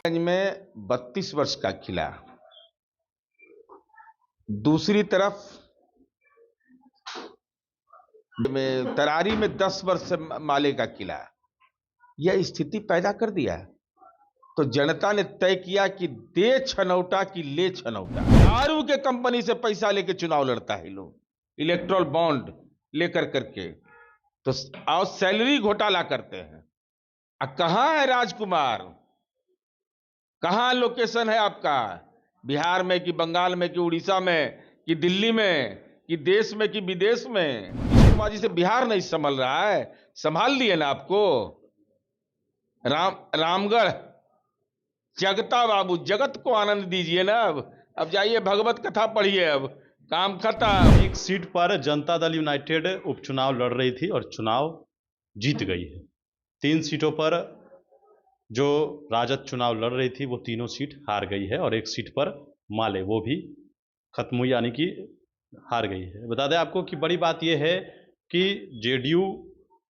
में 32 वर्ष का किला, दूसरी तरफ में तरारी में 10 वर्ष से माले का किला। यह स्थिति पैदा कर दिया। तो जनता ने तय किया कि दे छनौटा कि ले छनौटा। दारू के कंपनी से पैसा लेके चुनाव लड़ता है लोग, इलेक्ट्रल बॉन्ड लेकर करके, तो और सैलरी घोटाला करते हैं। कहां है राजकुमार? कहां लोकेशन है आपका? बिहार में कि बंगाल में कि उड़ीसा में कि दिल्ली में कि देश में कि विदेश में? नीतीश कुमार जी से बिहार नहीं संभल रहा है, संभाल लिए ना आपको। रामगढ़ जगता बाबू, जगत को आनंद दीजिए ना। अब जाइए भगवत कथा पढ़िए, अब काम खत्म। एक सीट पर जनता दल यूनाइटेड उपचुनाव लड़ रही थी और चुनाव जीत गई है। 3 सीटों पर जो राजद चुनाव लड़ रही थी वो तीनों सीट हार गई है और एक सीट पर माले वो भी खत्म हुई, यानी कि हार गई है। बता दें आपको कि बड़ी बात यह है कि जेडीयू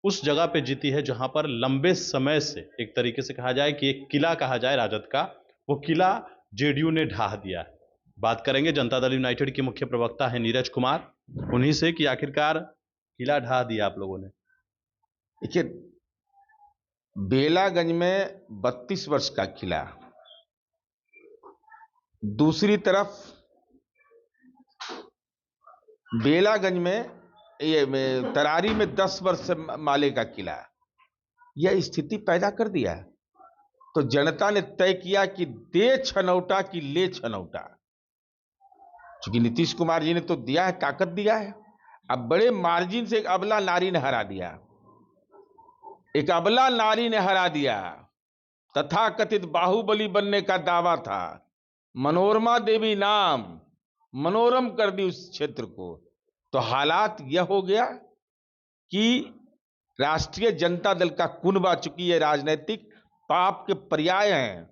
उस जगह पे जीती है जहां पर लंबे समय से, एक तरीके से कहा जाए कि एक किला कहा जाए राजद का, वो किला जेडीयू ने ढा दिया है। बात करेंगे जनता दल यूनाइटेड के मुख्य प्रवक्ता हैं नीरज कुमार, उन्हीं से कि आखिरकार किला ढा दिया आप लोगों ने। देखिए, बेलागंज में 32 वर्ष का किला, दूसरी तरफ बेलागंज में तरारी में 10 वर्ष से माले का किला। यह स्थिति पैदा कर दिया। तो जनता ने तय किया कि दे छनौटा कि ले छनौटा। क्योंकि नीतीश कुमार जी ने तो दिया है, ताकत दिया है। अब बड़े मार्जिन से एक अबला नारी ने हरा दिया, एक अबला नारी ने हरा दिया। तथाकथित बाहुबली बनने का दावा था, मनोरमा देवी नाम, मनोरम कर दी उस क्षेत्र को। तो हालात यह हो गया कि राष्ट्रीय जनता दल का कुनबा, चुकी है राजनीतिक पाप के पर्याय हैं।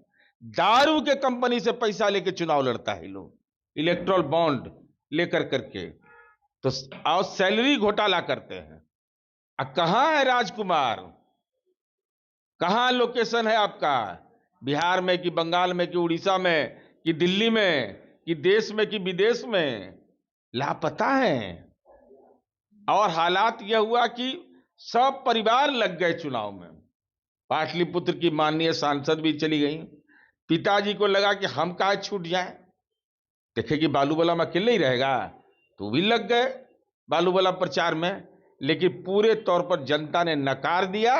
दारू के कंपनी से पैसा लेके चुनाव लड़ता है लोग, इलेक्ट्रल बॉन्ड लेकर करके, तो और सैलरी घोटाला करते हैं। कहां है राजकुमार? कहां लोकेशन है आपका? बिहार में कि बंगाल में कि उड़ीसा में कि दिल्ली में कि देश में कि विदेश में? लापता हैं। और हालात यह हुआ कि सब परिवार लग गए चुनाव में। पाटलिपुत्र की माननीय सांसद भी चली गई। पिताजी को लगा कि हम काहे छूट जाएं, देखे कि बालूवाला में अकेले ही रहेगा, तो भी लग गए बालूवाला प्रचार में। लेकिन पूरे तौर पर जनता ने नकार दिया।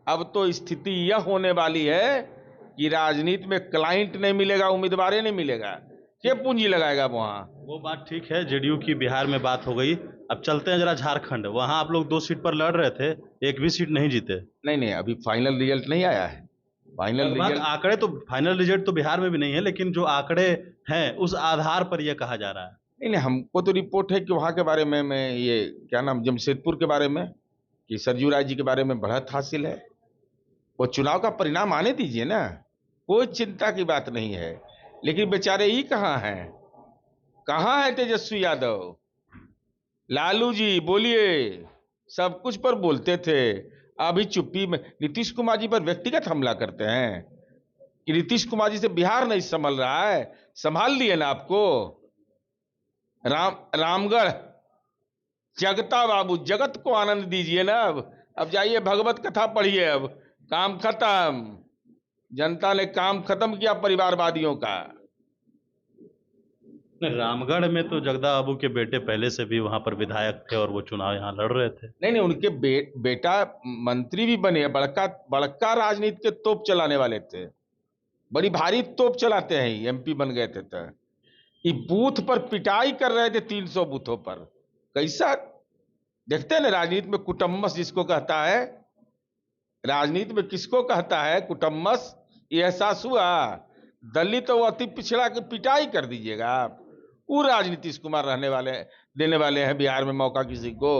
अब तो स्थिति यह होने वाली है कि राजनीति में क्लाइंट नहीं मिलेगा, उम्मीदवार नहीं मिलेगा, क्या पूंजी लगाएगा वहां? वो बात ठीक है, जेडीयू की बिहार में बात हो गई। अब चलते हैं जरा झारखंड। वहां आप लोग 2 सीट पर लड़ रहे थे, एक भी सीट नहीं जीते। नहीं, अभी फाइनल रिजल्ट नहीं आया है। फाइनल रिजल्ट, आंकड़े तो, फाइनल रिजल्ट तो बिहार में भी नहीं है, लेकिन जो आंकड़े हैं उस आधार पर यह कहा जा रहा है। नहीं, हमको तो रिपोर्ट है कि वहां के बारे में, मैं ये क्या नाम, जमशेदपुर के बारे में, कि सरजू राय जी के बारे में बढ़त हासिल है। वो चुनाव का परिणाम आने दीजिए ना, कोई चिंता की बात नहीं है। लेकिन बेचारे ही कहां हैं? कहां है तेजस्वी यादव? लालू जी बोलिए, सब कुछ पर बोलते थे, अभी चुप्पी में। नीतीश कुमार जी पर व्यक्तिगत हमला करते हैं कि नीतीश कुमार जी से बिहार नहीं संभल रहा है, संभाल लिए ना आपको। रामगढ़ जगता बाबू, जगत को आनंद दीजिए ना। अब जाइए भगवत कथा पढ़िए, अब काम खत्म। जनता ने काम खत्म किया परिवारवादियों का। रामगढ़ में तो जगदा बाबू के बेटे पहले से भी वहां पर विधायक थे और वो चुनाव यहाँ लड़ रहे थे। नहीं, उनके बेटा मंत्री भी बने, बड़का बड़का राजनीति के तोप चलाने वाले थे, बड़ी भारी तोप चलाते हैं, एमपी बन गए थे। तो ये बूथ पर पिटाई कर रहे थे, 300 बूथों पर। कैसा देखते हैं ना, राजनीति में कुटम्मस जिसको कहता है, राजनीति में किसको कहता है कुटम्मस, ये एहसास हुआ? दलित और अति पिछड़ा की पिटाई कर दीजिएगा आप। वो राजनीति कुमार रहने वाले, देने वाले हैं बिहार में मौका किसी को?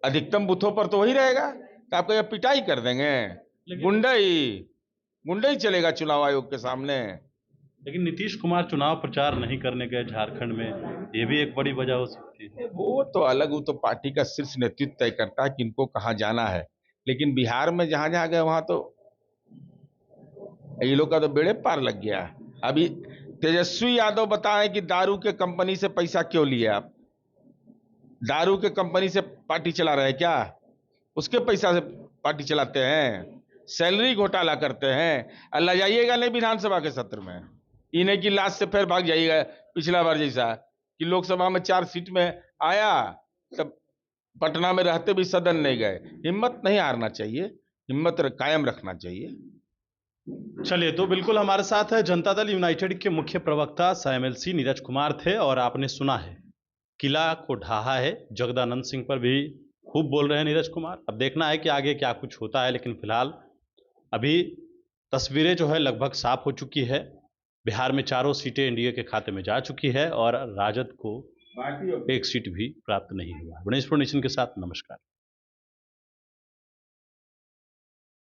अधिकतम बूथों पर तो वही रहेगा, तो आपको यह पिटाई कर देंगे। गुंडई चलेगा चुनाव आयोग के सामने। लेकिन नीतीश कुमार चुनाव प्रचार नहीं करने गए झारखंड में, ये भी एक बड़ी वजह हो सकती है। वो तो अलग, वो तो पार्टी का शीर्ष नेतृत्व तय करता है कि इनको कहाँ जाना है। लेकिन बिहार में जहां जहां गए वहां तो ये लोग का तो बेड़े पार लग गया। अभी तेजस्वी यादव बताएं कि दारू के कंपनी से पैसा क्यों लिया आप? दारू के कंपनी से पार्टी चला रहे हैं क्या? उसके पैसा से पार्टी चलाते हैं? सैलरी घोटाला करते हैं। अल्लाह जाइएगा नहीं विधानसभा के सत्र में, इन्हें की लाश से फिर भाग जाइएगा पिछला बार जैसा कि लोकसभा में 4 सीट में आया, तब पटना में रहते भी सदन नहीं गए। हिम्मत नहीं हारना चाहिए, हिम्मत कायम रखना चाहिए। चलिए, तो बिल्कुल हमारे साथ है जनता दल यूनाइटेड के मुख्य प्रवक्ता SAMLC नीरज कुमार थे, और आपने सुना है किला को ढहा है। जगदानंद सिंह पर भी खूब बोल रहे हैं नीरज कुमार। अब देखना है कि आगे क्या कुछ होता है, लेकिन फिलहाल अभी तस्वीरें जो है लगभग साफ हो चुकी है। बिहार में 4 सीटें एनडीए के खाते में जा चुकी है और राजद को 1 सीट भी प्राप्त नहीं हुआ। गणेश नेशन के साथ नमस्कार।